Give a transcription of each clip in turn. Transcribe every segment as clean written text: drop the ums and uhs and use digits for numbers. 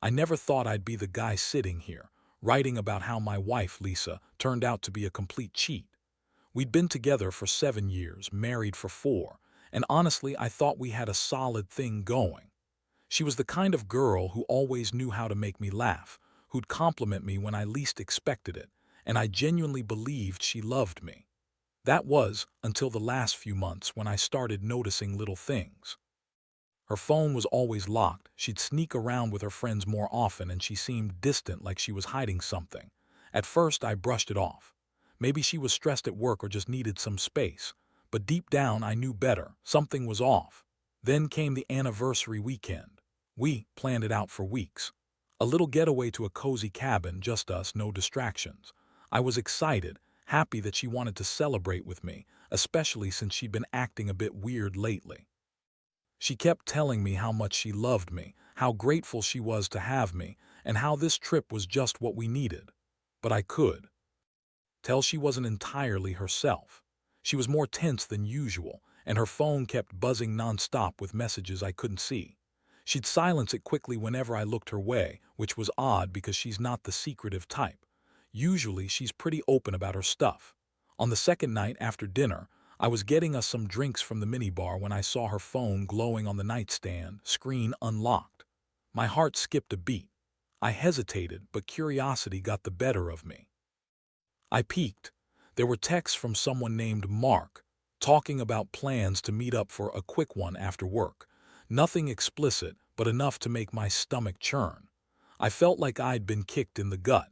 I never thought I'd be the guy sitting here, writing about how my wife, Lisa, turned out to be a complete cheat. We'd been together for 7 years, married for 4, and honestly, I thought we had a solid thing going. She was the kind of girl who always knew how to make me laugh, who'd compliment me when I least expected it, and I genuinely believed she loved me. That was until the last few months when I started noticing little things. Her phone was always locked, she'd sneak around with her friends more often, and she seemed distant, like she was hiding something. At first, I brushed it off. Maybe she was stressed at work or just needed some space. But deep down, I knew better. Something was off. Then came the anniversary weekend. We planned it out for weeks. A little getaway to a cozy cabin, just us, no distractions. I was excited, happy that she wanted to celebrate with me, especially since she'd been acting a bit weird lately. She kept telling me how much she loved me, how grateful she was to have me, and how this trip was just what we needed. But I could tell she wasn't entirely herself. She was more tense than usual, and her phone kept buzzing nonstop with messages I couldn't see. She'd silence it quickly whenever I looked her way, which was odd because she's not the secretive type. Usually, she's pretty open about her stuff. On the second night after dinner, I was getting us some drinks from the minibar when I saw her phone glowing on the nightstand, screen unlocked. My heart skipped a beat. I hesitated, but curiosity got the better of me. I peeked. There were texts from someone named Mark, talking about plans to meet up for a quick one after work. Nothing explicit, but enough to make my stomach churn. I felt like I'd been kicked in the gut.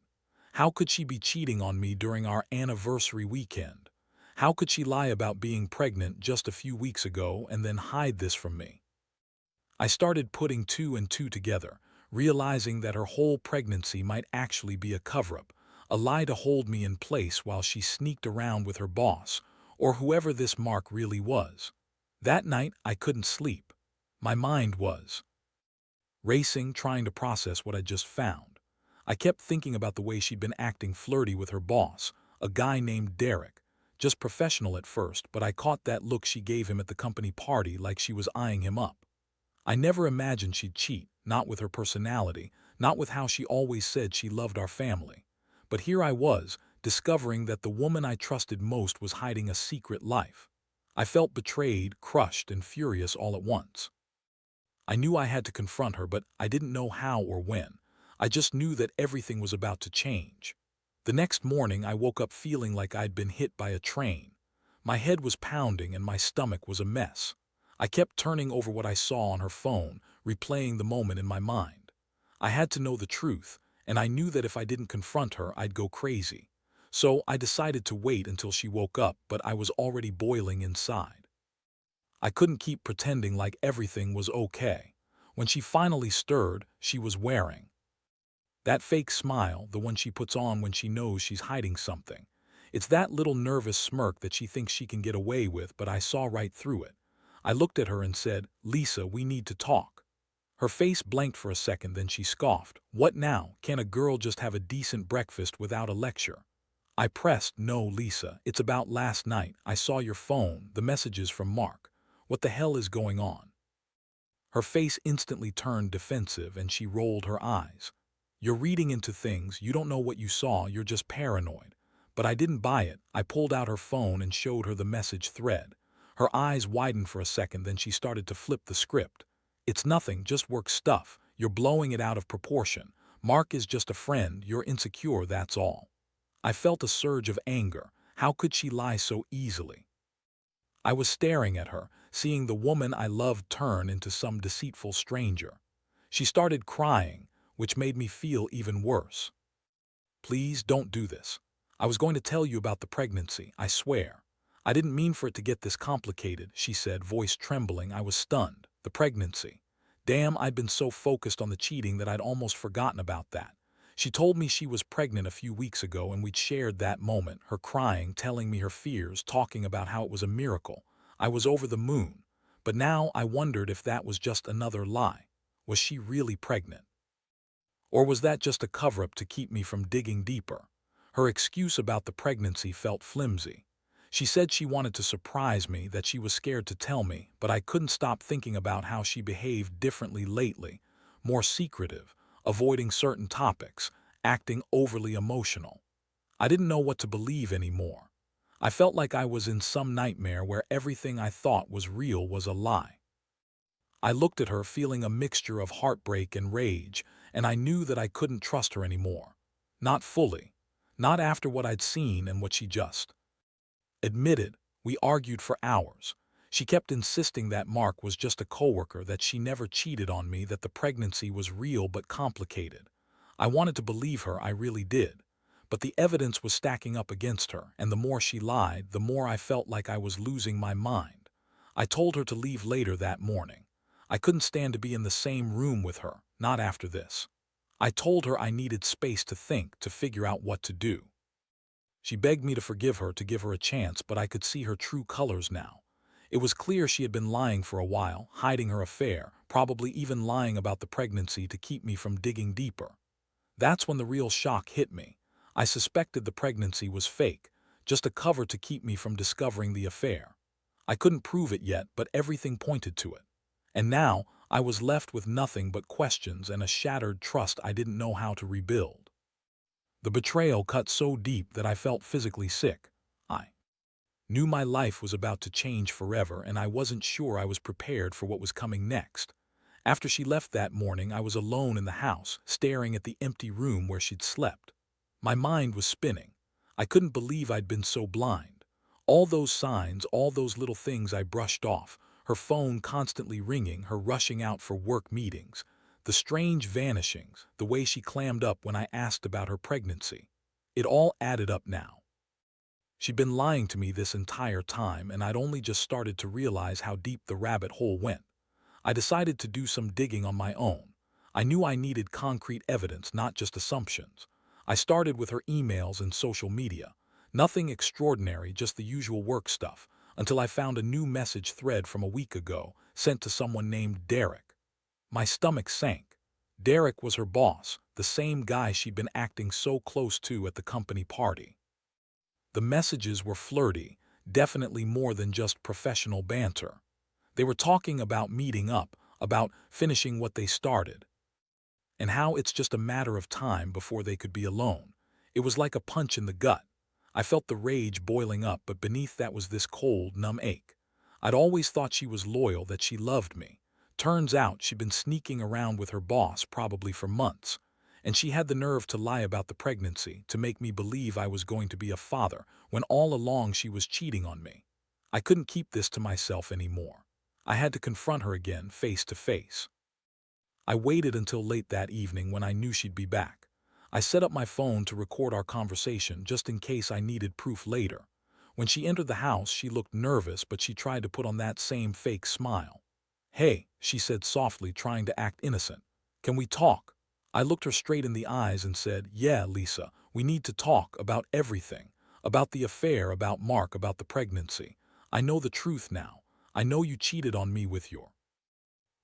How could she be cheating on me during our anniversary weekend? How could she lie about being pregnant just a few weeks ago and then hide this from me? I started putting two and two together, realizing that her whole pregnancy might actually be a cover-up, a lie to hold me in place while she sneaked around with her boss, or whoever this Mark really was. That night, I couldn't sleep. My mind was racing, trying to process what I'd just found. I kept thinking about the way she'd been acting flirty with her boss, a guy named Derek. Just professional at first, but I caught that look she gave him at the company party, like she was eyeing him up. I never imagined she'd cheat, not with her personality, not with how she always said she loved our family. But here I was, discovering that the woman I trusted most was hiding a secret life. I felt betrayed, crushed, and furious all at once. I knew I had to confront her, but I didn't know how or when. I just knew that everything was about to change. The next morning, I woke up feeling like I'd been hit by a train. My head was pounding and my stomach was a mess. I kept turning over what I saw on her phone, replaying the moment in my mind. I had to know the truth, and I knew that if I didn't confront her, I'd go crazy. So I decided to wait until she woke up, but I was already boiling inside. I couldn't keep pretending like everything was okay. When she finally stirred, she was wearing that fake smile, the one she puts on when she knows she's hiding something. It's that little nervous smirk that she thinks she can get away with, but I saw right through it. I looked at her and said, "Lisa, we need to talk." Her face blanked for a second, then she scoffed. "What now? Can a girl just have a decent breakfast without a lecture?" I pressed, "No, Lisa, it's about last night. I saw your phone, the messages from Mark. What the hell is going on?" Her face instantly turned defensive and she rolled her eyes. "You're reading into things, you don't know what you saw, you're just paranoid." But I didn't buy it. I pulled out her phone and showed her the message thread. Her eyes widened for a second, then she started to flip the script. "It's nothing, just work stuff. You're blowing it out of proportion. Mark is just a friend, you're insecure, that's all." I felt a surge of anger. How could she lie so easily? I was staring at her, seeing the woman I loved turn into some deceitful stranger. She started crying, which made me feel even worse. "Please don't do this. I was going to tell you about the pregnancy, I swear. I didn't mean for it to get this complicated," she said, voice trembling. I was stunned. The pregnancy. Damn, I'd been so focused on the cheating that I'd almost forgotten about that. She told me she was pregnant a few weeks ago and we'd shared that moment, her crying, telling me her fears, talking about how it was a miracle. I was over the moon. But now I wondered if that was just another lie. Was she really pregnant? Or was that just a cover-up to keep me from digging deeper? Her excuse about the pregnancy felt flimsy. She said she wanted to surprise me, that she was scared to tell me, but I couldn't stop thinking about how she behaved differently lately, more secretive, avoiding certain topics, acting overly emotional. I didn't know what to believe anymore. I felt like I was in some nightmare where everything I thought was real was a lie. I looked at her feeling a mixture of heartbreak and rage, and I knew that I couldn't trust her anymore. Not fully. Not after what I'd seen and what she just admitted. We argued for hours. She kept insisting that Mark was just a coworker, that she never cheated on me, that the pregnancy was real but complicated. I wanted to believe her, I really did. But the evidence was stacking up against her, and the more she lied, the more I felt like I was losing my mind. I told her to leave later that morning. I couldn't stand to be in the same room with her, not after this. I told her I needed space to think, to figure out what to do. She begged me to forgive her, to give her a chance, but I could see her true colors now. It was clear she had been lying for a while, hiding her affair, probably even lying about the pregnancy to keep me from digging deeper. That's when the real shock hit me. I suspected the pregnancy was fake, just a cover to keep me from discovering the affair. I couldn't prove it yet, but everything pointed to it. And now, I was left with nothing but questions and a shattered trust I didn't know how to rebuild. The betrayal cut so deep that I felt physically sick. I knew my life was about to change forever, and I wasn't sure I was prepared for what was coming next. After she left that morning, I was alone in the house, staring at the empty room where she'd slept. My mind was spinning. I couldn't believe I'd been so blind. All those signs, all those little things I brushed off, her phone constantly ringing, her rushing out for work meetings, the strange vanishings, the way she clammed up when I asked about her pregnancy. It all added up now. She'd been lying to me this entire time, and I'd only just started to realize how deep the rabbit hole went. I decided to do some digging on my own. I knew I needed concrete evidence, not just assumptions. I started with her emails and social media. Nothing extraordinary, just the usual work stuff, until I found a new message thread from a week ago, sent to someone named Derek. My stomach sank. Derek was her boss, the same guy she'd been acting so close to at the company party. The messages were flirty, definitely more than just professional banter. They were talking about meeting up, about finishing what they started, and how it's just a matter of time before they could be alone. It was like a punch in the gut. I felt the rage boiling up, but beneath that was this cold, numb ache. I'd always thought she was loyal, that she loved me. Turns out she'd been sneaking around with her boss probably for months. And she had the nerve to lie about the pregnancy, to make me believe I was going to be a father, when all along she was cheating on me. I couldn't keep this to myself anymore. I had to confront her again, face to face. I waited until late that evening when I knew she'd be back. I set up my phone to record our conversation just in case I needed proof later. When she entered the house, she looked nervous, but she tried to put on that same fake smile. "Hey," she said softly, trying to act innocent. "Can we talk?" I looked her straight in the eyes and said, "Yeah, Lisa, we need to talk about everything. About the affair, about Mark, about the pregnancy. I know the truth now. I know you cheated on me with your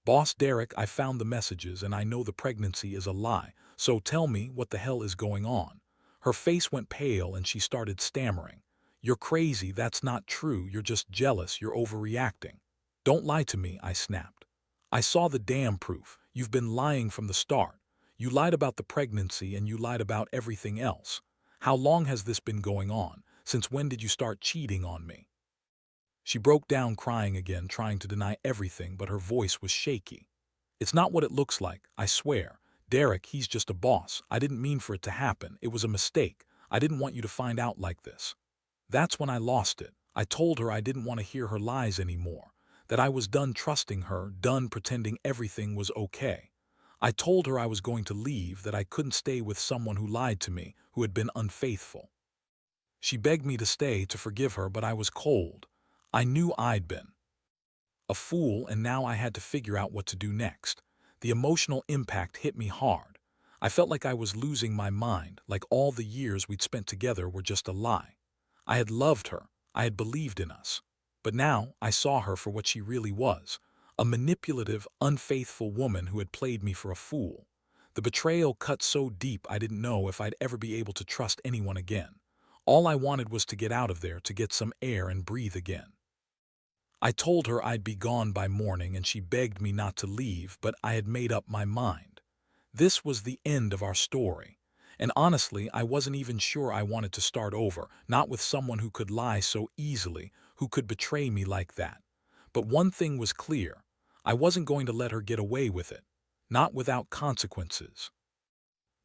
boss Derek. I found the messages, and I know the pregnancy is a lie. So tell me, what the hell is going on?" Her face went pale and she started stammering. "You're crazy, that's not true, you're just jealous, you're overreacting." "Don't lie to me," I snapped. "I saw the damn proof. You've been lying from the start. You lied about the pregnancy and you lied about everything else. How long has this been going on? Since when did you start cheating on me?" She broke down crying again, trying to deny everything, but her voice was shaky. "It's not what it looks like, I swear. Derek, he's just a boss. I didn't mean for it to happen. It was a mistake. I didn't want you to find out like this." That's when I lost it. I told her I didn't want to hear her lies anymore, that I was done trusting her, done pretending everything was okay. I told her I was going to leave, that I couldn't stay with someone who lied to me, who had been unfaithful. She begged me to stay, to forgive her, but I was cold. I knew I'd been a fool, and now I had to figure out what to do next. The emotional impact hit me hard. I felt like I was losing my mind, like all the years we'd spent together were just a lie. I had loved her. I had believed in us. But now I saw her for what she really was, a manipulative, unfaithful woman who had played me for a fool. The betrayal cut so deep I didn't know if I'd ever be able to trust anyone again. All I wanted was to get out of there, to get some air and breathe again. I told her I'd be gone by morning, and she begged me not to leave, but I had made up my mind. This was the end of our story. And honestly, I wasn't even sure I wanted to start over, not with someone who could lie so easily, who could betray me like that. But one thing was clear. I wasn't going to let her get away with it. Not without consequences.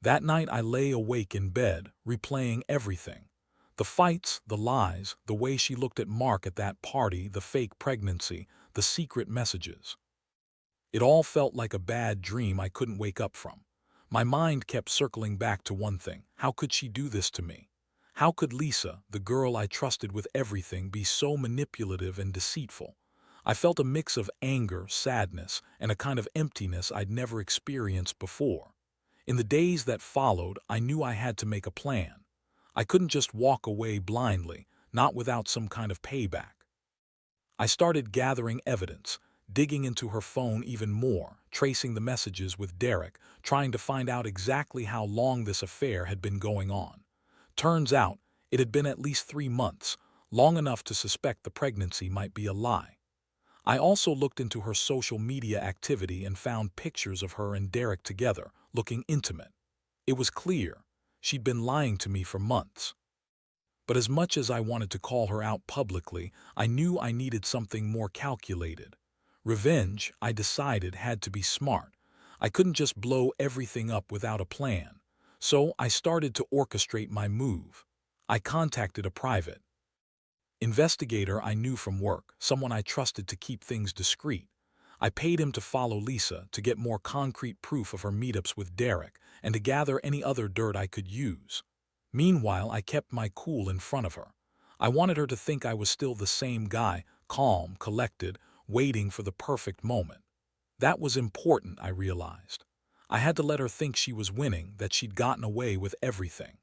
That night I lay awake in bed, replaying everything. The fights, the lies, the way she looked at Mark at that party, the fake pregnancy, the secret messages. It all felt like a bad dream I couldn't wake up from. My mind kept circling back to one thing. How could she do this to me? How could Lisa, the girl I trusted with everything, be so manipulative and deceitful? I felt a mix of anger, sadness, and a kind of emptiness I'd never experienced before. In the days that followed, I knew I had to make a plan. I couldn't just walk away blindly, not without some kind of payback. I started gathering evidence, digging into her phone even more, tracing the messages with Derek, trying to find out exactly how long this affair had been going on. Turns out, it had been at least 3 months, long enough to suspect the pregnancy might be a lie. I also looked into her social media activity and found pictures of her and Derek together, looking intimate. It was clear. She'd been lying to me for months. But as much as I wanted to call her out publicly, I knew I needed something more calculated. Revenge, I decided, had to be smart. I couldn't just blow everything up without a plan. So I started to orchestrate my move. I contacted a private investigator I knew from work, someone I trusted to keep things discreet. I paid him to follow Lisa, to get more concrete proof of her meetups with Derek, and to gather any other dirt I could use. Meanwhile, I kept my cool in front of her. I wanted her to think I was still the same guy, calm, collected, waiting for the perfect moment. That was important, I realized. I had to let her think she was winning, that she'd gotten away with everything.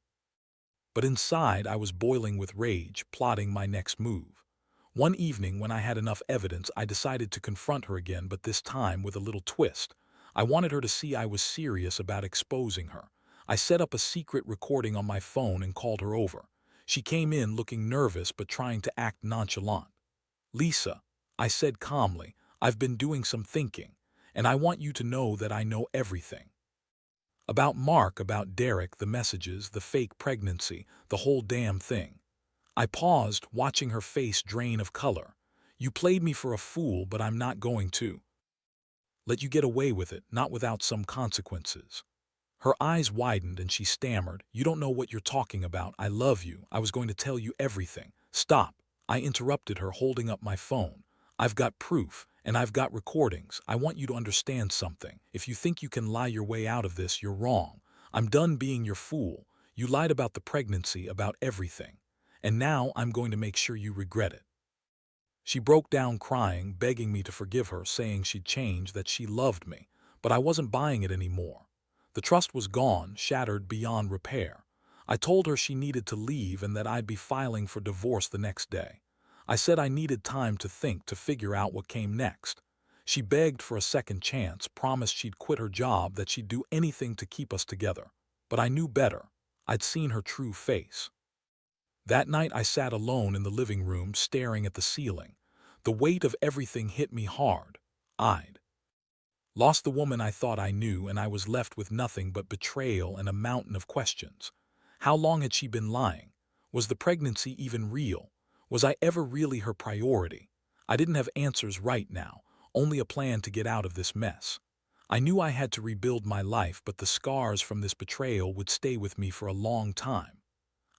But inside, I was boiling with rage, plotting my next move. One evening, when I had enough evidence, I decided to confront her again, but this time with a little twist. I wanted her to see I was serious about exposing her. I set up a secret recording on my phone and called her over. She came in looking nervous but trying to act nonchalant. "Lisa," I said calmly, "I've been doing some thinking, and I want you to know that I know everything. About Mark, about Derek, the messages, the fake pregnancy, the whole damn thing." I paused, watching her face drain of color. "You played me for a fool, but I'm not going to let you get away with it, not without some consequences." Her eyes widened and she stammered, "You don't know what you're talking about. I love you. I was going to tell you everything." "Stop," I interrupted her, holding up my phone. "I've got proof, and I've got recordings. I want you to understand something. If you think you can lie your way out of this, you're wrong. I'm done being your fool. You lied about the pregnancy, about everything. And now I'm going to make sure you regret it." She broke down crying, begging me to forgive her, saying she'd changed, that she loved me. But I wasn't buying it anymore. The trust was gone, shattered beyond repair. I told her she needed to leave and that I'd be filing for divorce the next day. I said I needed time to think, to figure out what came next. She begged for a second chance, promised she'd quit her job, that she'd do anything to keep us together. But I knew better. I'd seen her true face. That night I sat alone in the living room, staring at the ceiling. The weight of everything hit me hard. I'd lost the woman I thought I knew, and I was left with nothing but betrayal and a mountain of questions. How long had she been lying? Was the pregnancy even real? Was I ever really her priority? I didn't have answers right now, only a plan to get out of this mess. I knew I had to rebuild my life, but the scars from this betrayal would stay with me for a long time.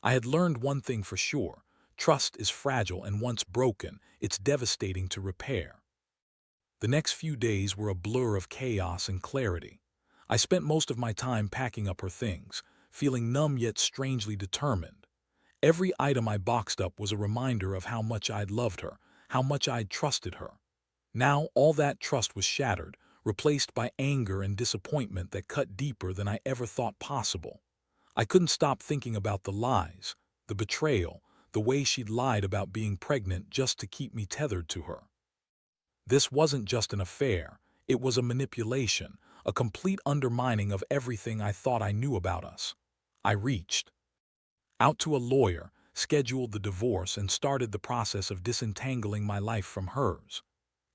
I had learned one thing for sure: trust is fragile, and once broken, it's devastating to repair. The next few days were a blur of chaos and clarity. I spent most of my time packing up her things, feeling numb yet strangely determined. Every item I boxed up was a reminder of how much I'd loved her, how much I'd trusted her. Now all that trust was shattered, replaced by anger and disappointment that cut deeper than I ever thought possible. I couldn't stop thinking about the lies, the betrayal, the way she'd lied about being pregnant just to keep me tethered to her. This wasn't just an affair, it was a manipulation, a complete undermining of everything I thought I knew about us. I reached out to a lawyer, scheduled the divorce, and started the process of disentangling my life from hers.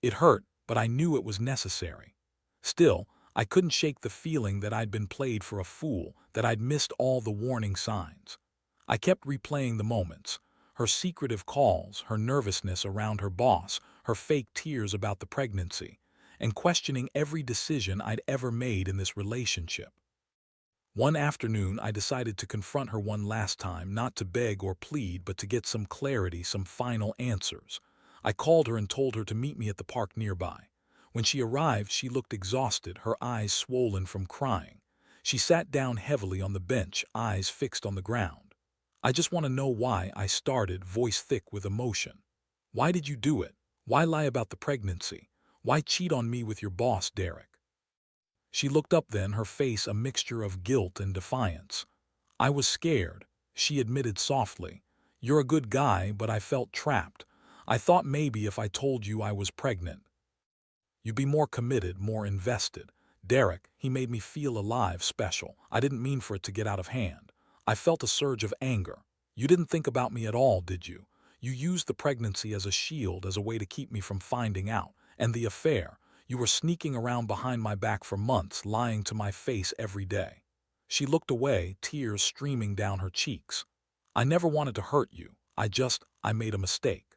It hurt, but I knew it was necessary. Still, I couldn't shake the feeling that I'd been played for a fool, that I'd missed all the warning signs. I kept replaying the moments, her secretive calls, her nervousness around her boss, her fake tears about the pregnancy, and questioning every decision I'd ever made in this relationship. One afternoon, I decided to confront her one last time, not to beg or plead, but to get some clarity, some final answers. I called her and told her to meet me at the park nearby. When she arrived, she looked exhausted, her eyes swollen from crying. She sat down heavily on the bench, eyes fixed on the ground. "I just want to know why," I started, voice thick with emotion. "Why did you do it? Why lie about the pregnancy? Why cheat on me with your boss, Derek?" She looked up then, her face a mixture of guilt and defiance. "I was scared," she admitted softly. "You're a good guy, but I felt trapped. I thought maybe if I told you I was pregnant, you'd be more committed, more invested. Derek, he made me feel alive, special. I didn't mean for it to get out of hand." I felt a surge of anger. "You didn't think about me at all, did you? You used the pregnancy as a shield, as a way to keep me from finding out. And the affair, you were sneaking around behind my back for months, lying to my face every day." She looked away, tears streaming down her cheeks. "I never wanted to hurt you. I made a mistake.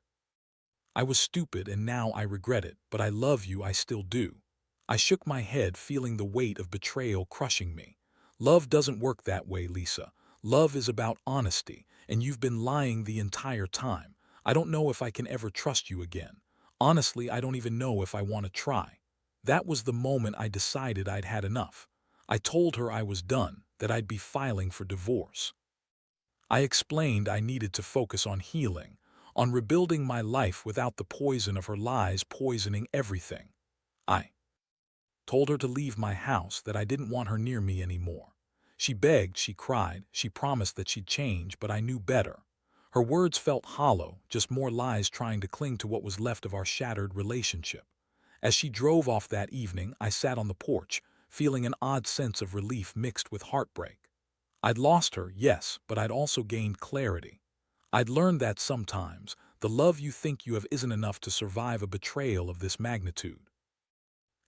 I was stupid and now I regret it, but I love you, I still do." I shook my head, feeling the weight of betrayal crushing me. "Love doesn't work that way, Lisa. Love is about honesty, and you've been lying the entire time. I don't know if I can ever trust you again. Honestly, I don't even know if I want to try." That was the moment I decided I'd had enough. I told her I was done, that I'd be filing for divorce. I explained I needed to focus on healing, on rebuilding my life without the poison of her lies poisoning everything. I told her to leave my house, that I didn't want her near me anymore. She begged, she cried, she promised that she'd change, but I knew better. Her words felt hollow, just more lies trying to cling to what was left of our shattered relationship. As she drove off that evening, I sat on the porch, feeling an odd sense of relief mixed with heartbreak. I'd lost her, yes, but I'd also gained clarity. I'd learned that sometimes the love you think you have isn't enough to survive a betrayal of this magnitude,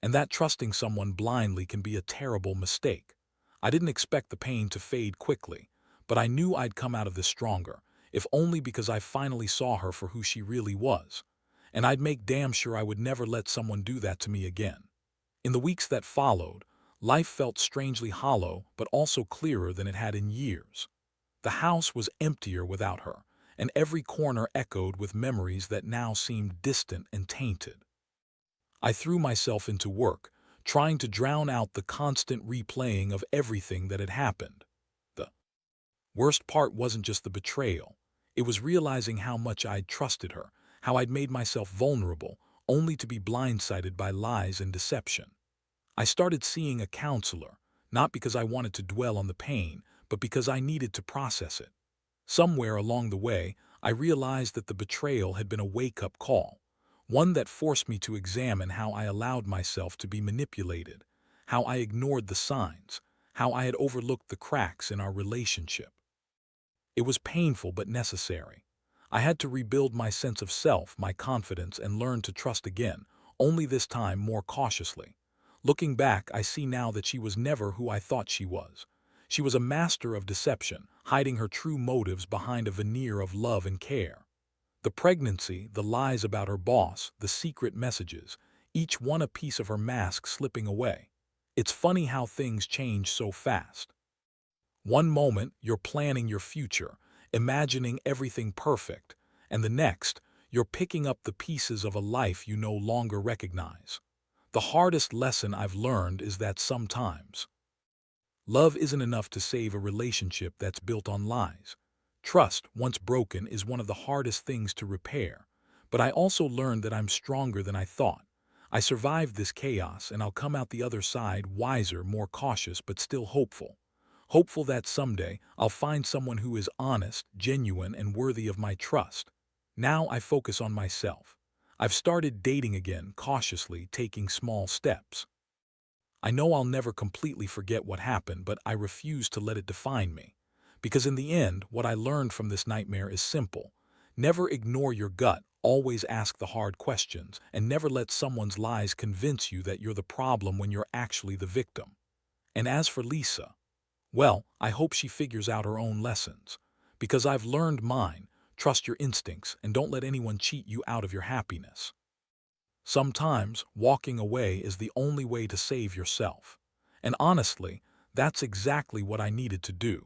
and that trusting someone blindly can be a terrible mistake. I didn't expect the pain to fade quickly, but I knew I'd come out of this stronger, if only because I finally saw her for who she really was. And I'd make damn sure I would never let someone do that to me again. In the weeks that followed, life felt strangely hollow, but also clearer than it had in years. The house was emptier without her, and every corner echoed with memories that now seemed distant and tainted. I threw myself into work, trying to drown out the constant replaying of everything that had happened. The worst part wasn't just the betrayal. It was realizing how much I'd trusted her, how I'd made myself vulnerable, only to be blindsided by lies and deception. I started seeing a counselor, not because I wanted to dwell on the pain, but because I needed to process it. Somewhere along the way, I realized that the betrayal had been a wake-up call, one that forced me to examine how I allowed myself to be manipulated, how I ignored the signs, how I had overlooked the cracks in our relationship. It was painful but necessary. I had to rebuild my sense of self, my confidence, and learn to trust again, only this time more cautiously. Looking back, I see now that she was never who I thought she was. She was a master of deception, hiding her true motives behind a veneer of love and care. The pregnancy, the lies about her boss, the secret messages, each one a piece of her mask slipping away. It's funny how things change so fast. One moment, you're planning your future, imagining everything perfect, and the next, you're picking up the pieces of a life you no longer recognize. The hardest lesson I've learned is that sometimes love isn't enough to save a relationship that's built on lies. Trust, once broken, is one of the hardest things to repair. But I also learned that I'm stronger than I thought. I survived this chaos, and I'll come out the other side wiser, more cautious, but still hopeful. Hopeful that someday I'll find someone who is honest, genuine, and worthy of my trust. Now I focus on myself. I've started dating again, cautiously, taking small steps. I know I'll never completely forget what happened, but I refuse to let it define me. Because in the end, what I learned from this nightmare is simple. Never ignore your gut, Always ask the hard questions and never let someone's lies convince you that you're the problem when you're actually the victim. And as for Lisa, well, I hope she figures out her own lessons. Because I've learned mine. Trust your instincts and don't let anyone cheat you out of your happiness. Sometimes walking away is the only way to save yourself. And honestly, that's exactly what I needed to do.